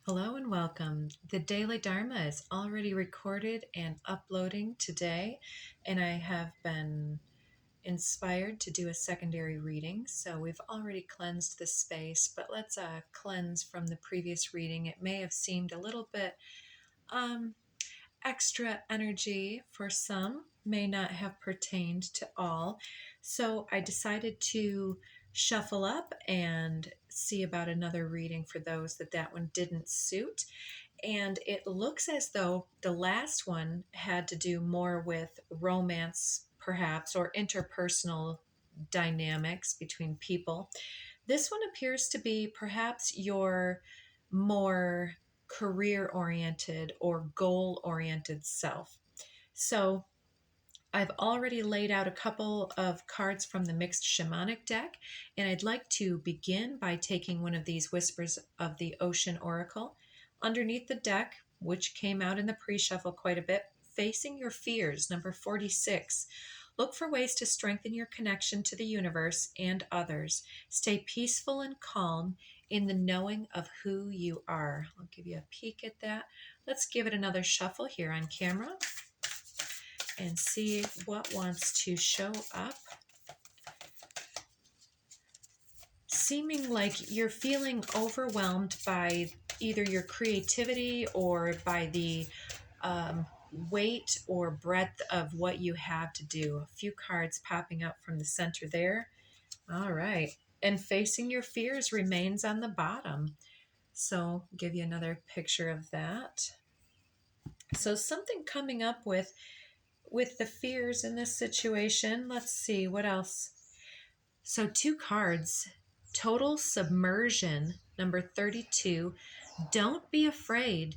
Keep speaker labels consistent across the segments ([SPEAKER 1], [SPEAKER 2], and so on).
[SPEAKER 1] Hello and welcome. The Daily Dharma is already recorded and uploading today, and I have been inspired to do a secondary reading. So we've already cleansed the space, but let's cleanse from the previous reading. It may have seemed a little bit um, extra energy for some, may not have pertained to all. So I decided to shuffle up and see about another reading for those that one didn't suit. And it looks as though the last one had to do more with romance, perhaps, or interpersonal dynamics between people. This one appears to be perhaps your more career oriented or goal oriented self. So I've already laid out a couple of cards from the mixed shamanic deck, and I'd like to begin by taking one of these Whispers of the Ocean Oracle. Underneath the deck, which came out in the pre-shuffle quite a bit, Facing Your Fears, number 46. Look for ways to strengthen your connection to the universe and others. Stay peaceful and calm in the knowing of who you are. I'll give you a peek at that. Let's give it another shuffle here on camera and see what wants to show up. Seeming like you're feeling overwhelmed by either your creativity or by the weight or breadth of what you have to do. A few cards popping up from the center there. All right. And Facing Your Fears remains on the bottom. So I'll give you another picture of that. So something coming up with the fears in this situation. Let's see, what else? So 2 cards. Total Submersion, number 32. Don't be afraid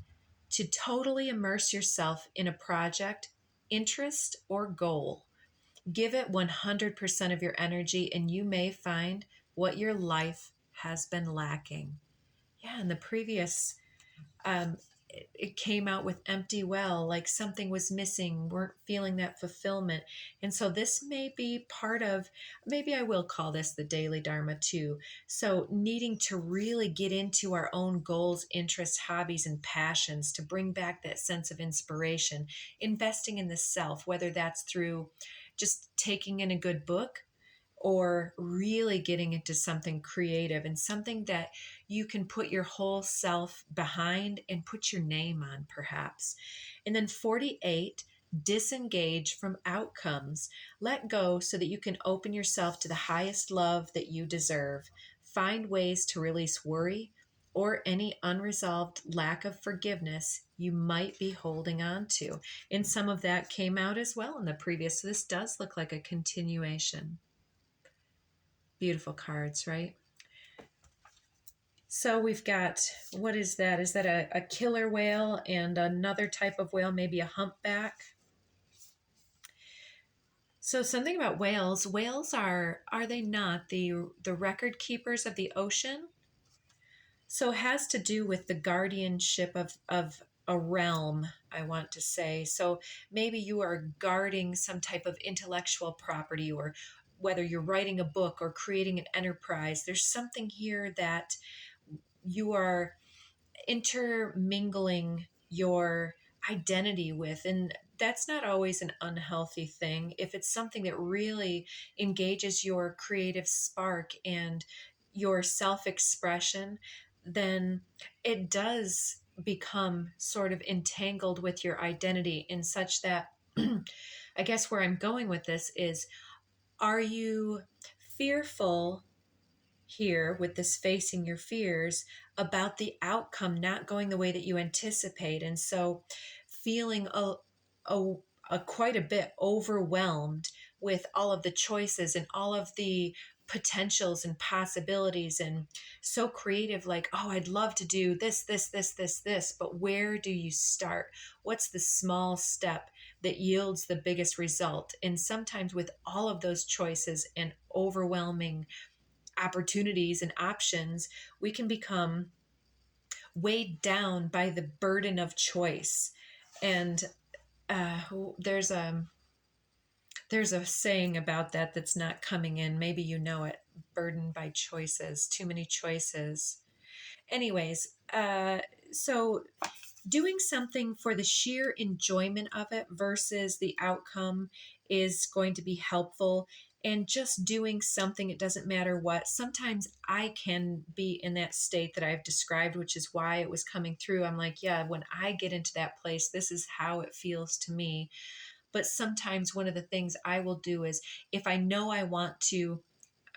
[SPEAKER 1] to totally immerse yourself in a project, interest, or goal. Give it 100% of your energy, and you may find what your life has been lacking. Yeah, in the previous it came out with empty well, like something was missing, weren't feeling that fulfillment. And so this may be part of, maybe I will call this the daily Dharma too. So needing to really get into our own goals, interests, hobbies, and passions to bring back that sense of inspiration, investing in the self, whether that's through just taking in a good book or really getting into something creative and something that you can put your whole self behind and put your name on, perhaps. And then 48, disengage from outcomes. Let go so that you can open yourself to the highest love that you deserve. Find ways to release worry or any unresolved lack of forgiveness you might be holding on to. And some of that came out as well in the previous. So this does look like a continuation. Beautiful cards, right? So we've got, what is that? Is that a killer whale and another type of whale, maybe a humpback? So something about whales. Whales are they not the record keepers of the ocean? So it has to do with the guardianship of a realm, I want to say. So maybe you are guarding some type of intellectual property, or whether you're writing a book or creating an enterprise, there's something here that you are intermingling your identity with. And that's not always an unhealthy thing. If it's something that really engages your creative spark and your self-expression, then it does become sort of entangled with your identity in such that I guess where I'm going with this is, are you fearful here with this Facing Your Fears about the outcome not going the way that you anticipate? And so feeling a quite a bit overwhelmed with all of the choices and all of the potentials and possibilities, and so creative, like, oh, I'd love to do this, but where do you start? What's the small step that yields the biggest result? And sometimes with all of those choices and overwhelming opportunities and options, we can become weighed down by the burden of choice. And there's a saying about that that's not coming in. Maybe you know it. Burdened by choices, too many choices. Anyways, So doing something for the sheer enjoyment of it versus the outcome is going to be helpful. And just doing something, it doesn't matter what. Sometimes I can be in that state that I've described, which is why it was coming through. I'm like, yeah, when I get into that place, this is how it feels to me. But sometimes one of the things I will do is if I know I want to,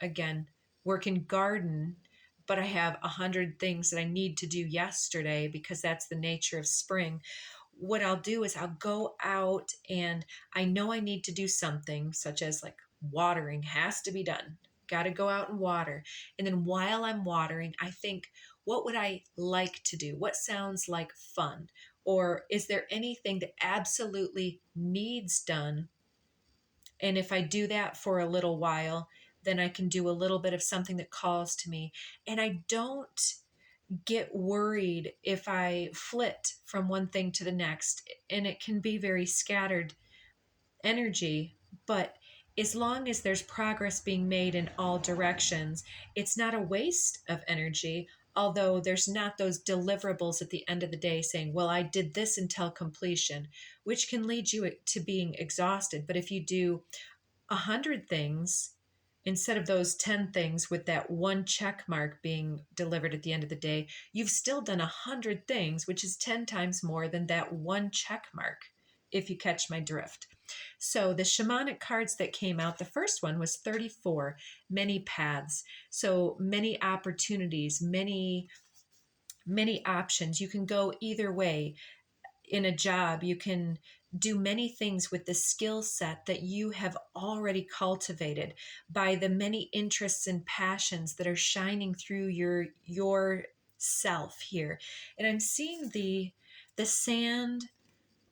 [SPEAKER 1] again, work in garden, but I have 100 things that I need to do yesterday because that's the nature of spring. What I'll do is I'll go out and I know I need to do something such as like watering has to be done. Got to go out and water. And then while I'm watering, I think, what would I like to do? What sounds like fun? Or is there anything that absolutely needs done? And if I do that for a little while, then I can do a little bit of something that calls to me. And I don't get worried if I flit from one thing to the next. And it can be very scattered energy, but as long as there's progress being made in all directions, it's not a waste of energy. Although there's not those deliverables at the end of the day saying, well, I did this until completion, which can lead you to being exhausted. But if you do 100 things instead of those 10 things with that one check mark being delivered at the end of the day, you've still done 100 things, which is 10 times more than that one check mark, if you catch my drift. So the shamanic cards that came out, the first one was 34, many paths. So many opportunities, many options. You can go either way. In a job, you can do many things with the skill set that you have already cultivated by the many interests and passions that are shining through your self here. And I'm seeing the sand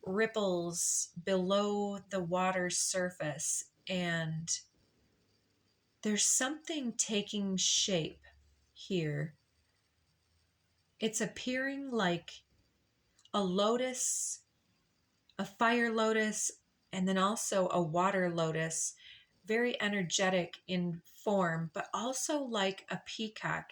[SPEAKER 1] ripples below the water surface, and there's something taking shape here. It's appearing like a lotus, a fire lotus, and then also a water lotus, very energetic in form, but also like a peacock.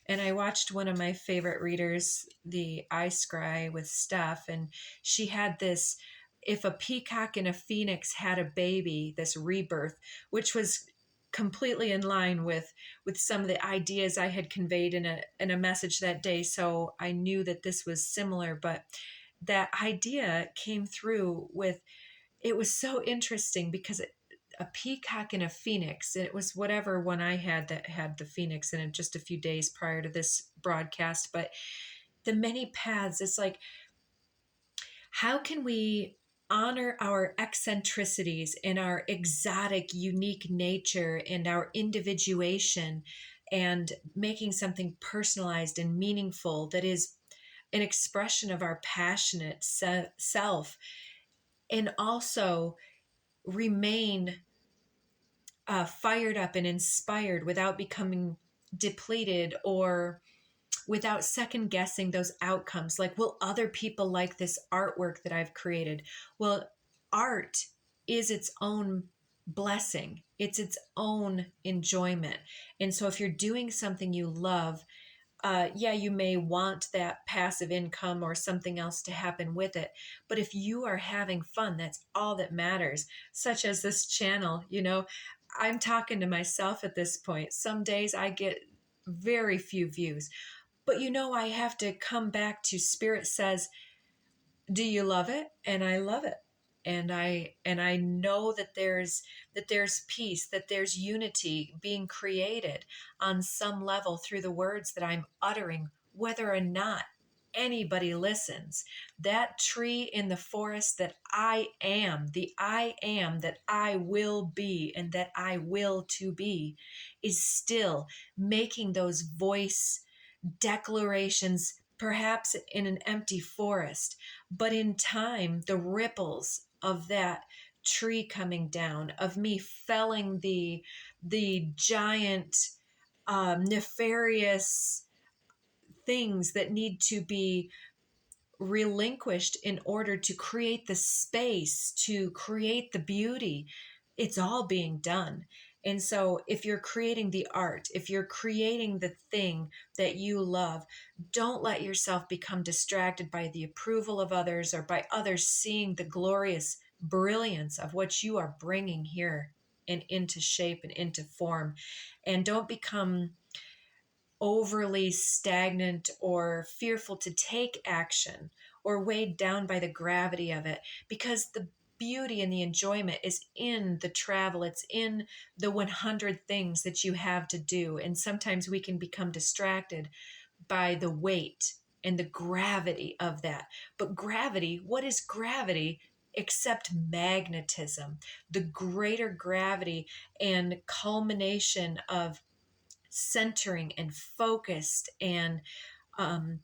[SPEAKER 1] And I watched one of my favorite readers, the I Scry with Steph, and she had this, if a peacock and a phoenix had a baby, this rebirth, which was completely in line with some of the ideas I had conveyed in a message that day. So I knew that this was similar, but that idea came through with, it was so interesting because a peacock and a phoenix, and it was whatever one I had that had the phoenix in it just a few days prior to this broadcast. But the many paths, it's like, how can we honor our eccentricities and our exotic, unique nature and our individuation, and making something personalized and meaningful that is an expression of our passionate self, and also remain fired up and inspired without becoming depleted or without second guessing those outcomes. Like, will other people like this artwork that I've created? Well, art is its own blessing, it's its own enjoyment. And so if you're doing something you love, yeah, you may want that passive income or something else to happen with it. But if you are having fun, that's all that matters. Such as this channel, I'm talking to myself at this point. Some days I get very few views, but I have to come back to Spirit says, do you love it? And I love it. And I know that there's peace, that there's unity being created on some level through the words that I'm uttering, whether or not anybody listens. That tree in the forest that I am, the I am that I will be and that I will to be, is still making those voice declarations, perhaps in an empty forest, but in time, the ripples of that tree coming down, of me felling the giant nefarious things that need to be relinquished in order to create the space, to create the beauty. It's all being done. And so if you're creating the art, if you're creating the thing that you love, don't let yourself become distracted by the approval of others or by others seeing the glorious brilliance of what you are bringing here and into shape and into form. And don't become overly stagnant or fearful to take action or weighed down by the gravity of it, because the beauty and the enjoyment is in the travel. It's in the 100 things that you have to do. And sometimes we can become distracted by the weight and the gravity of that. But gravity, what is gravity except magnetism? The greater gravity and culmination of centering and focused and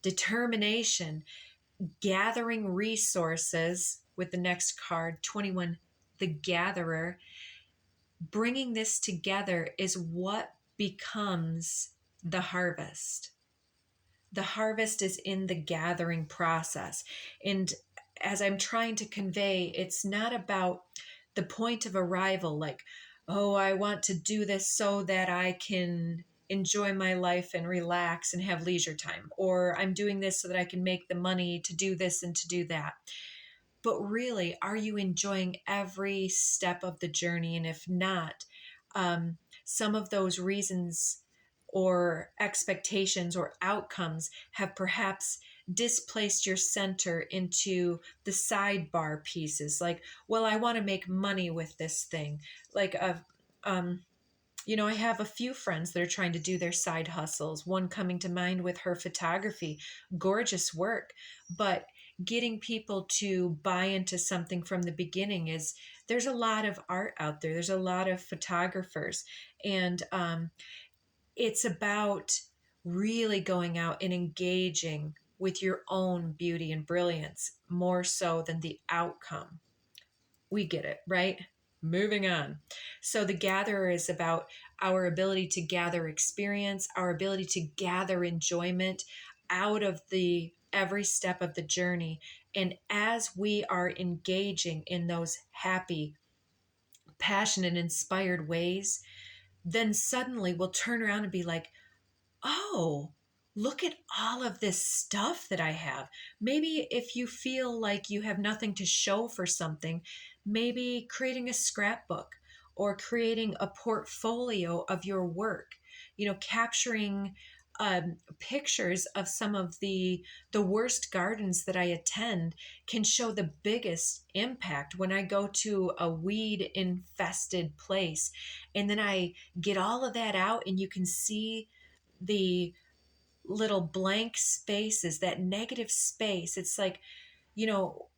[SPEAKER 1] determination, gathering resources with the next card, 21, the gatherer. Bringing this together is what becomes the harvest. The harvest is in the gathering process. And as I'm trying to convey, it's not about the point of arrival, like, oh, I want to do this so that I can enjoy my life and relax and have leisure time, or I'm doing this so that I can make the money to do this and to do that. But really, are you enjoying every step of the journey? And if not, some of those reasons or expectations or outcomes have perhaps displaced your center into the sidebar pieces. Like, well, I want to make money with this thing. Like, um, I have a few friends that are trying to do their side hustles. One coming to mind with her photography, gorgeous work, but getting people to buy into something from the beginning is, there's a lot of art out there. There's a lot of photographers, and it's about really going out and engaging with your own beauty and brilliance more so than the outcome. We get it, right? Moving on. So the gatherer is about our ability to gather experience, our ability to gather enjoyment out of the every step of the journey. And as we are engaging in those happy, passionate, inspired ways, then suddenly we'll turn around and be like, oh, look at all of this stuff that I have. Maybe if you feel like you have nothing to show for something, maybe creating a scrapbook or creating a portfolio of your work, capturing pictures of some of the worst gardens that I attend can show the biggest impact when I go to a weed infested place. And then I get all of that out, and you can see the little blank spaces, that negative space. It's like, you know,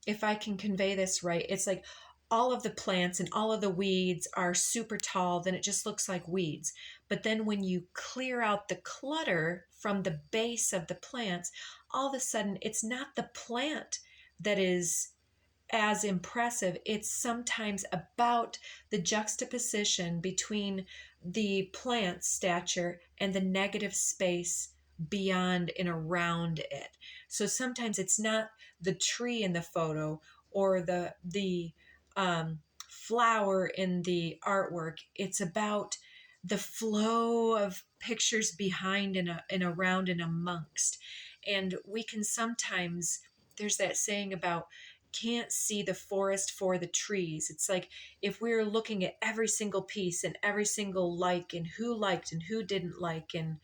[SPEAKER 1] if I can convey this right, it's like all of the plants and all of the weeds are super tall, then it just looks like weeds. But then when you clear out the clutter from the base of the plants, all of a sudden it's not the plant that is as impressive. It's sometimes about the juxtaposition between the plant stature and the negative space beyond and around it. So sometimes it's not the tree in the photo or the flower in the artwork. It's about the flow of pictures behind and around and amongst. And we can sometimes, there's that saying about, can't see the forest for the trees. It's like if we're looking at every single piece and every single like and who liked and who didn't like, and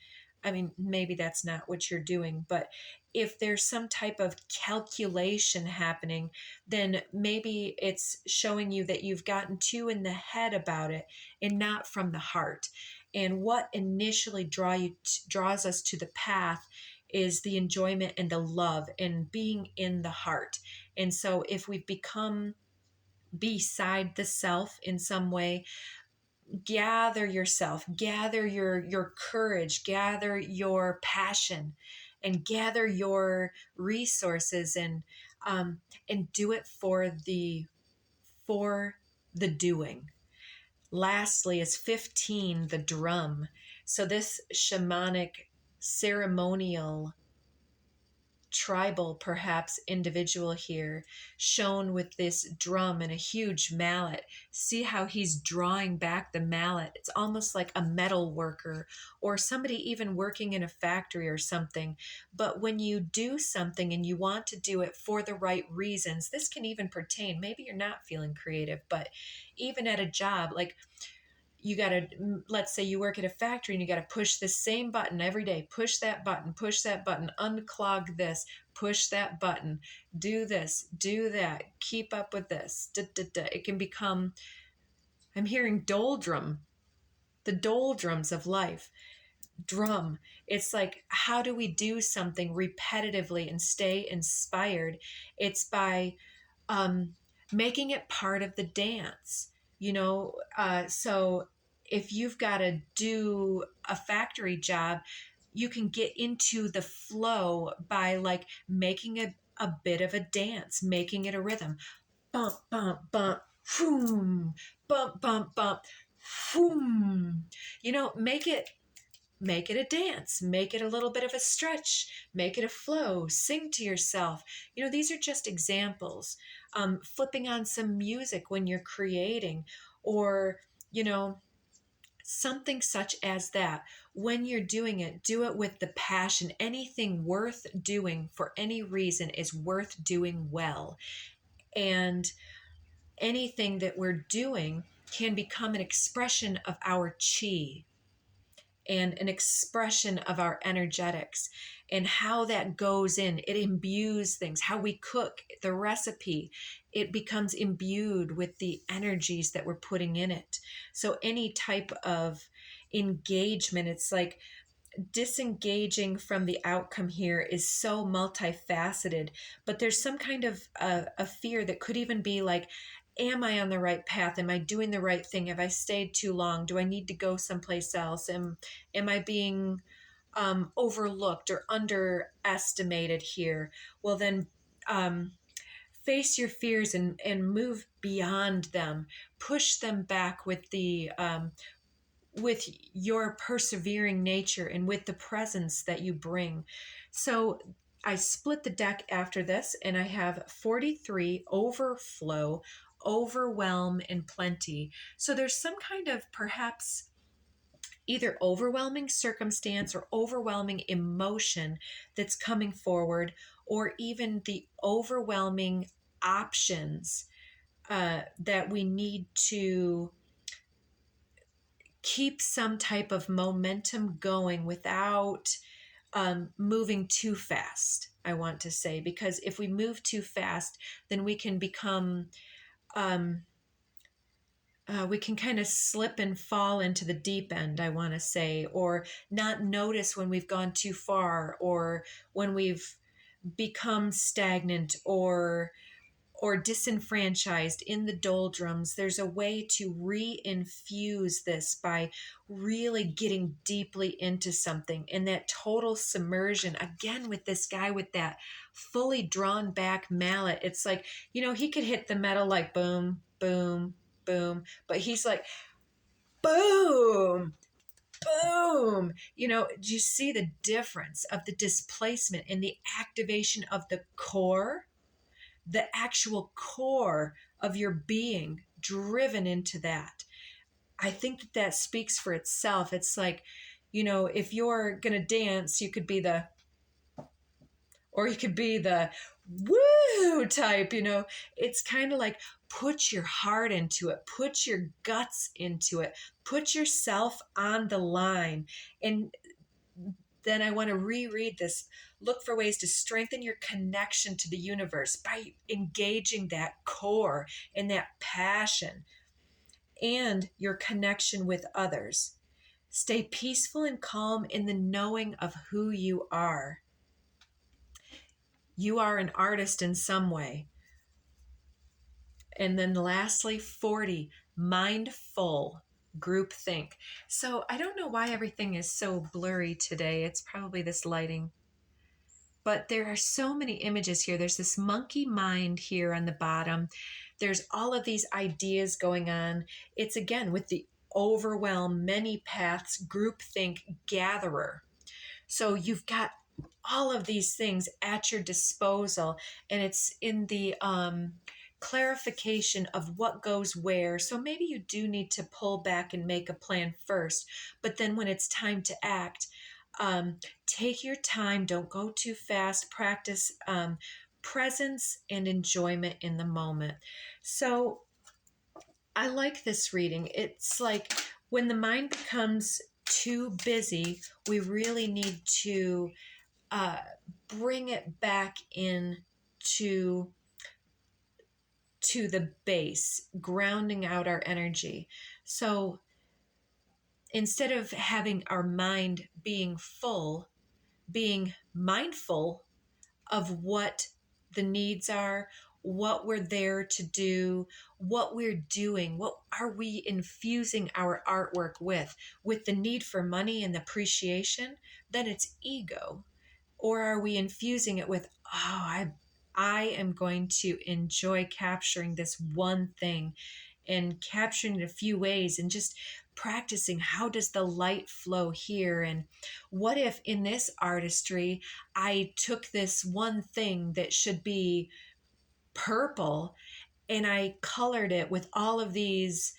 [SPEAKER 1] I mean, maybe that's not what you're doing, but if there's some type of calculation happening, then maybe it's showing you that you've gotten too in the head about it and not from the heart. And what initially draws us to the path is the enjoyment and the love and being in the heart. And so if we've become beside the self in some way, gather yourself, gather your courage, gather your passion, and gather your resources, and do it for the doing. Lastly is 15, the drum. So this shamanic ceremonial tribal, perhaps individual here, shown with this drum and a huge mallet. See how he's drawing back the mallet. It's almost like a metal worker or somebody even working in a factory or something. But when you do something and you want to do it for the right reasons, this can even pertain, maybe you're not feeling creative, but even at a job, like you got to, let's say you work at a factory and you got to push the same button every day, push that button, unclog this, push that button, do this, do that, keep up with this. Da, da, da. It can become, I'm hearing doldrum, the doldrums of life. Drum. It's like, how do we do something repetitively and stay inspired? It's by making it part of the dance, so if you've got to do a factory job, you can get into the flow by like making a bit of a dance, making it a rhythm. Bump, bump, bump, boom, bump, bump, bump, boom. Make it a dance, make it a little bit of a stretch, make it a flow, sing to yourself. These are just examples. Flipping on some music when you're creating, or, something such as that. When you're doing it, do it with the passion. Anything worth doing for any reason is worth doing well. And anything that we're doing can become an expression of our chi and an expression of our energetics, and how that goes in. It imbues things. How we cook, the recipe, it becomes imbued with the energies that we're putting in it. So any type of engagement, it's like disengaging from the outcome here is so multifaceted, but there's some kind of a fear that could even be like, am I on the right path? Am I doing the right thing? Have I stayed too long? Do I need to go someplace else? Am I being overlooked or underestimated here? Well, then face your fears and move beyond them. Push them back with the with your persevering nature and with the presence that you bring. So I split the deck after this, and I have 43 overflow, overwhelm, and plenty. So there's some kind of perhaps either overwhelming circumstance or overwhelming emotion that's coming forward, or even the overwhelming options that we need to keep some type of momentum going without moving too fast, I want to say, because if we move too fast, then we can become, we can kind of slip and fall into the deep end, I want to say, or not notice when we've gone too far, or when we've become stagnant or disenfranchised in the doldrums. There's a way to re-infuse this by really getting deeply into something, and that total submersion. Again, with this guy with that fully drawn back mallet, it's like, he could hit the metal like boom, boom, boom, but he's like boom, boom. Do you see the difference of the displacement and the activation of the core? The actual core of your being driven into that. I think that speaks for itself. It's like, if you're going to dance, you could be the woo type, It's kind of like, put your heart into it, put your guts into it, put yourself on the line. And then I want to reread this. Look for ways to strengthen your connection to the universe by engaging that core and that passion and your connection with others. Stay peaceful and calm in the knowing of who you are. You are an artist in some way. And then lastly, 40, mindful group think. So I don't know why everything is so blurry today. It's probably this lighting. But there are so many images here. There's this monkey mind here on the bottom. There's all of these ideas going on. It's again with the overwhelm, many paths, groupthink, gatherer. So you've got all of these things at your disposal, and it's in the clarification of what goes where. So maybe you do need to pull back and make a plan first, but then when it's time to act, take your time, don't go too fast, practice presence and enjoyment in the moment. So I like this reading. It's like when the mind becomes too busy, we really need to uh, bring it back in to the base, grounding out our energy. So instead of having our mind being full, being mindful of what the needs are, what we're there to do, what we're doing, what are we infusing our artwork with the need for money and appreciation, then it's ego. Or are we infusing it with, I am going to enjoy capturing this one thing and capturing it a few ways and just practicing how does the light flow here, and what if in this artistry I took this one thing that should be purple and I colored it with all of these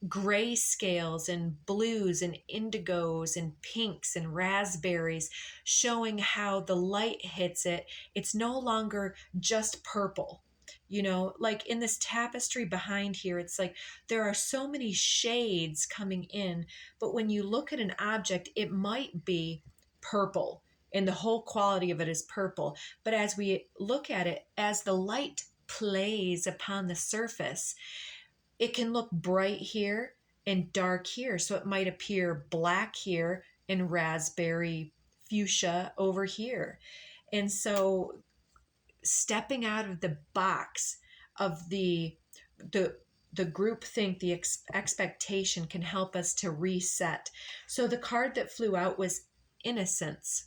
[SPEAKER 1] gray scales and blues and indigos and pinks and raspberries, showing how the light hits it. It's no longer just purple. You know, like in this tapestry behind here, it's like there are so many shades coming in, but when you look at an object, it might be purple and the whole quality of it is purple. But as we look at it, as the light plays upon the surface, it can look bright here and dark here. So it might appear black here and raspberry fuchsia over here. And so stepping out of the box of the group think, the expectation can help us to reset. So the card that flew out was innocence.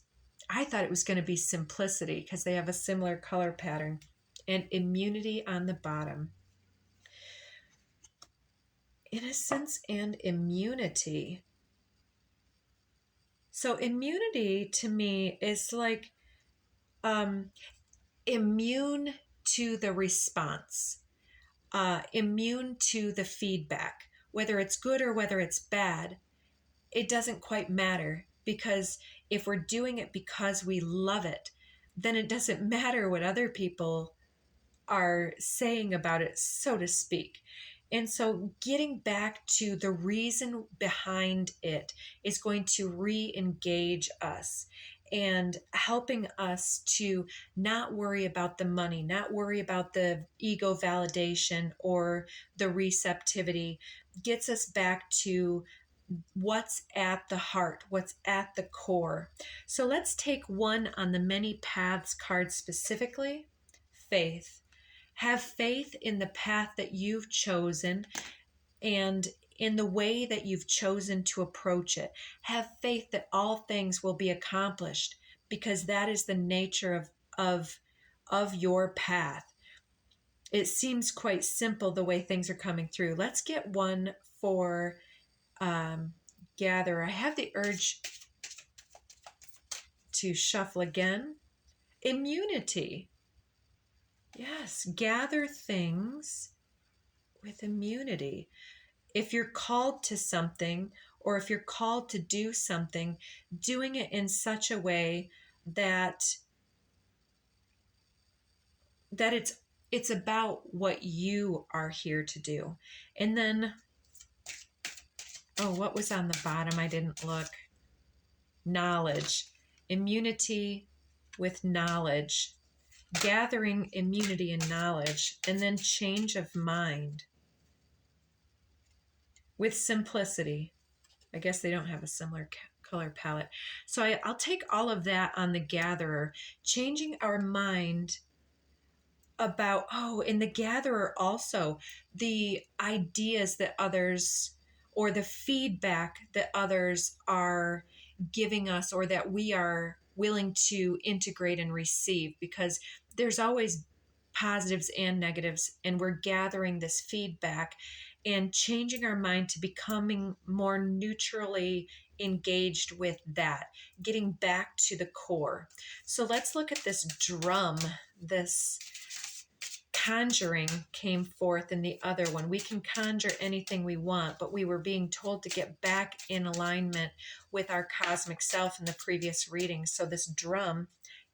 [SPEAKER 1] I thought it was going to be simplicity because they have a similar color pattern, and immunity on the bottom. Innocence and immunity. So immunity to me is like immune to the response, immune to the feedback, whether it's good or whether it's bad. It doesn't quite matter, because if we're doing it because we love it, then it doesn't matter what other people are saying about it, so to speak. And so getting back to the reason behind it is going to re-engage us and helping us to not worry about the money, not worry about the ego validation or the receptivity, gets us back to what's at the heart, what's at the core. So let's take one on the many paths card specifically, faith. Have faith in the path that you've chosen and in the way that you've chosen to approach it. Have faith that all things will be accomplished, because that is the nature of your path. It seems quite simple the way things are coming through. Let's get one for gather. I have the urge to shuffle again. Immunity. Yes, gather things with immunity. If you're called to something, or if you're called to do something, doing it in such a way that it's about what you are here to do. And then, oh, what was on the bottom? I didn't look. Knowledge. Immunity with knowledge. Gathering immunity and knowledge. And then change of mind with simplicity. I guess they don't have a similar color palette. So I'll take all of that on the gatherer, changing our mind about, in the gatherer also, the ideas that others, or the feedback that others are giving us, or that we are willing to integrate and receive, because there's always positives and negatives, and we're gathering this feedback and changing our mind to becoming more neutrally engaged with that, getting back to the core. So let's look at this drum. This conjuring came forth in the other one. We can conjure anything we want, but we were being told to get back in alignment with our cosmic self in the previous reading. So this drum,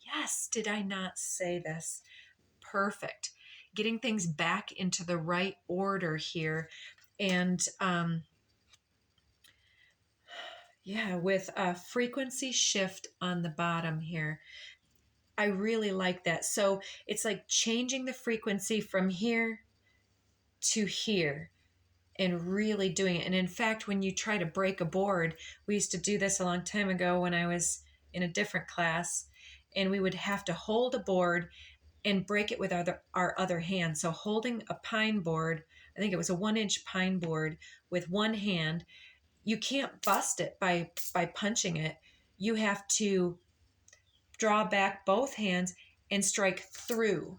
[SPEAKER 1] yes, did I not say this? Perfect. Getting things back into the right order here. And yeah, with a frequency shift on the bottom here. I really like that. So it's like changing the frequency from here to here and really doing it. And in fact, when you try to break a board, we used to do this a long time ago when I was in a different class, and we would have to hold a board and break it with our other hand. So holding a pine board, I think it was a 1-inch pine board with one hand, you can't bust it by punching it. You have to draw back both hands and strike through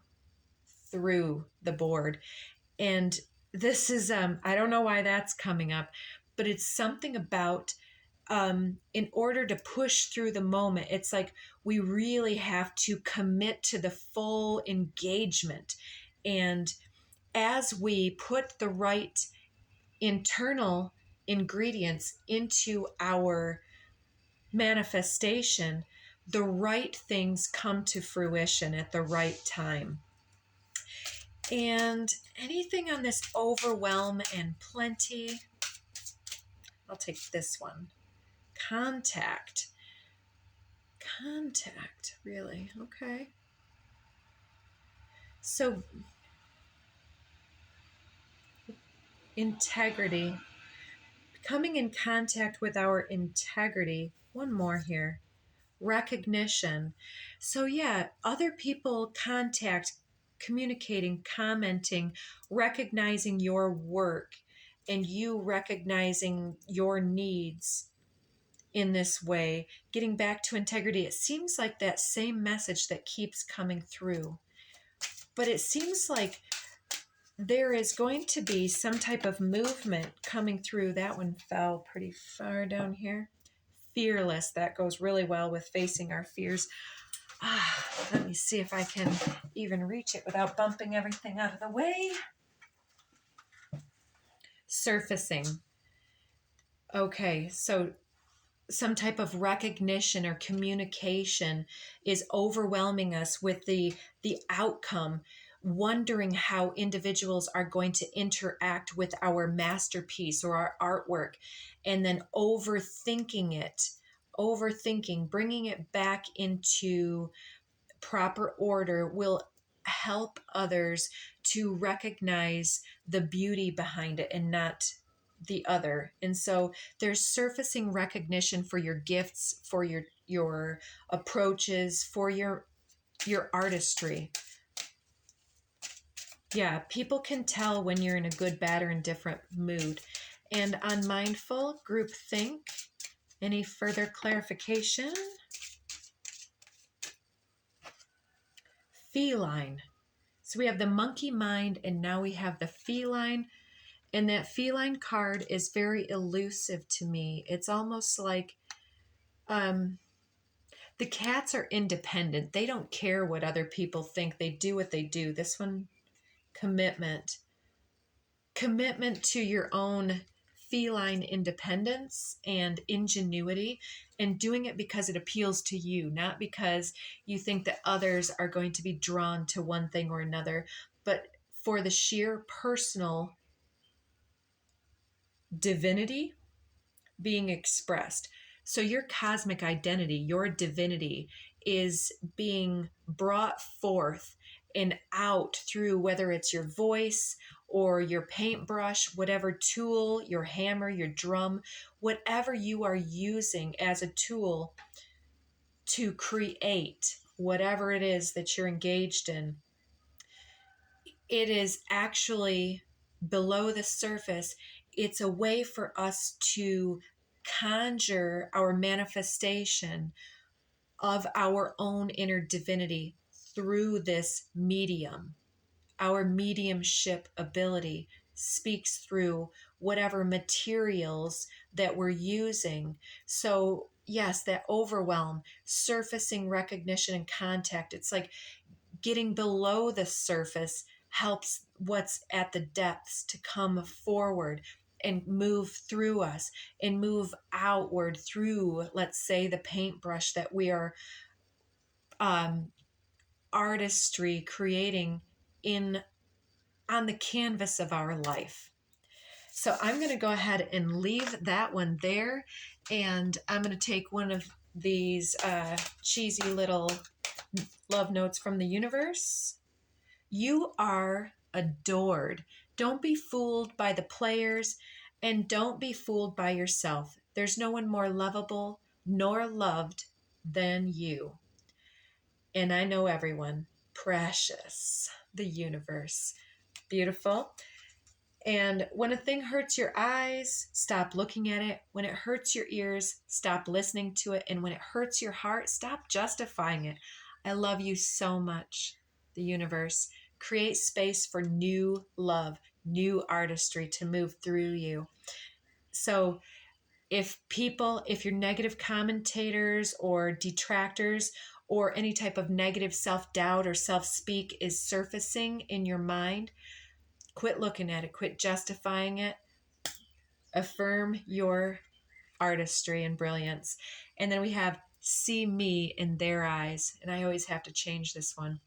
[SPEAKER 1] the board. And this is I don't know why that's coming up, but it's something about in order to push through the moment, it's like we really have to commit to the full engagement. And as we put the right internal ingredients into our manifestation, the right things come to fruition at the right time. And anything on this overwhelm and plenty? I'll take this one. Contact, really. Okay. So integrity, coming in contact with our integrity. One more here. Recognition. So yeah, other people contact, communicating, commenting, recognizing your work, and you recognizing your needs in this way, getting back to integrity. It seems like that same message that keeps coming through, but it seems like there is going to be some type of movement coming through. That one fell pretty far down here. Fearless. That goes really well with facing our fears. Let me see if I can even reach it without bumping everything out of the way. Surfacing. Okay, so some type of recognition or communication is overwhelming us with the outcome, wondering how individuals are going to interact with our masterpiece or our artwork, and then overthinking, bringing it back into proper order will help others to recognize the beauty behind it and not the other. And so there's surfacing recognition for your gifts, for your approaches, for your artistry. Yeah, people can tell when you're in a good, bad, or indifferent mood. And on mindful group think, any further clarification? Feline. So we have the monkey mind, and now we have the feline. And that feline card is very elusive to me. It's almost like the cats are independent. They don't care what other people think. They do what they do. This one, commitment. Commitment to your own feline independence and ingenuity, and doing it because it appeals to you, not because you think that others are going to be drawn to one thing or another, but for the sheer personal divinity being expressed. So your cosmic identity, your divinity is being brought forth and out through, whether it's your voice or your paintbrush, whatever tool, your hammer, your drum, whatever you are using as a tool to create whatever it is that you're engaged in. It is actually below the surface. It's a way for us to conjure our manifestation of our own inner divinity through this medium. Our mediumship ability speaks through whatever materials that we're using. So, yes, that overwhelm, surfacing recognition and contact. It's like getting below the surface helps what's at the depths to come forward and move through us and move outward through, let's say, the paintbrush that we are artistry creating in on the canvas of our life. So I'm going to go ahead and leave that one there, and I'm going to take one of these cheesy little love notes from the universe. You are adored. Don't be fooled by the players, and don't be fooled by yourself. There's no one more lovable nor loved than you. And I know everyone. Precious. The universe. Beautiful. And when a thing hurts your eyes, stop looking at it. When it hurts your ears, stop listening to it. And when it hurts your heart, stop justifying it. I love you so much, the universe. Create space for new love, new artistry to move through you. So if your negative commentators or detractors or any type of negative self-doubt or self-speak is surfacing in your mind, quit looking at it, quit justifying it. Affirm your artistry and brilliance. And then we have see me in their eyes. And I always have to change this one.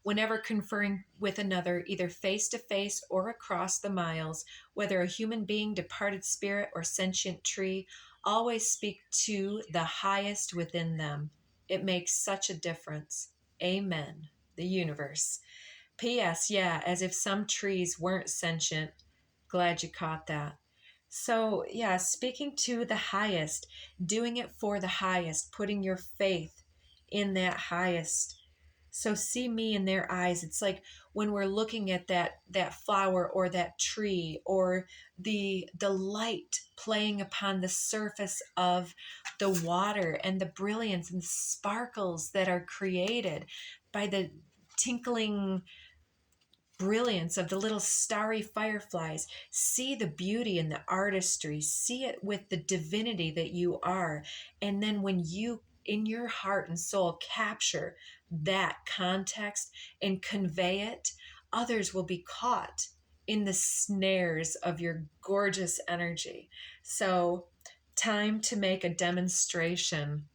[SPEAKER 1] Whenever conferring with another, either face to face or across the miles, whether a human being, departed spirit, or sentient tree, always speak to the highest within them. It makes such a difference. Amen. The universe. P.S. Yeah, as if some trees weren't sentient. Glad you caught that. So, yeah, speaking to the highest, doing it for the highest, putting your faith in that highest. So see me in their eyes. It's like when we're looking at that flower or that tree or the light playing upon the surface of the water and the brilliance and sparkles that are created by the tinkling brilliance of the little starry fireflies. See the beauty and the artistry. See it with the divinity that you are. And then when you, in your heart and soul, capture that context and convey it, others will be caught in the snares of your gorgeous energy. So, time to make a demonstration.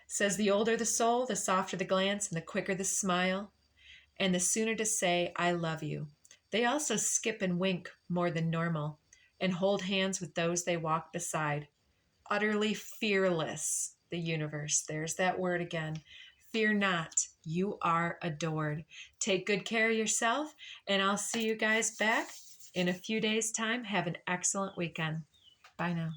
[SPEAKER 1] Says the older the soul, the softer the glance, and the quicker the smile, and the sooner to say, I love you. They also skip and wink more than normal and hold hands with those they walk beside. Utterly fearless, the universe. There's that word again. Fear not, you are adored. Take good care of yourself, and I'll see you guys back in a few days' time. Have an excellent weekend. Bye now.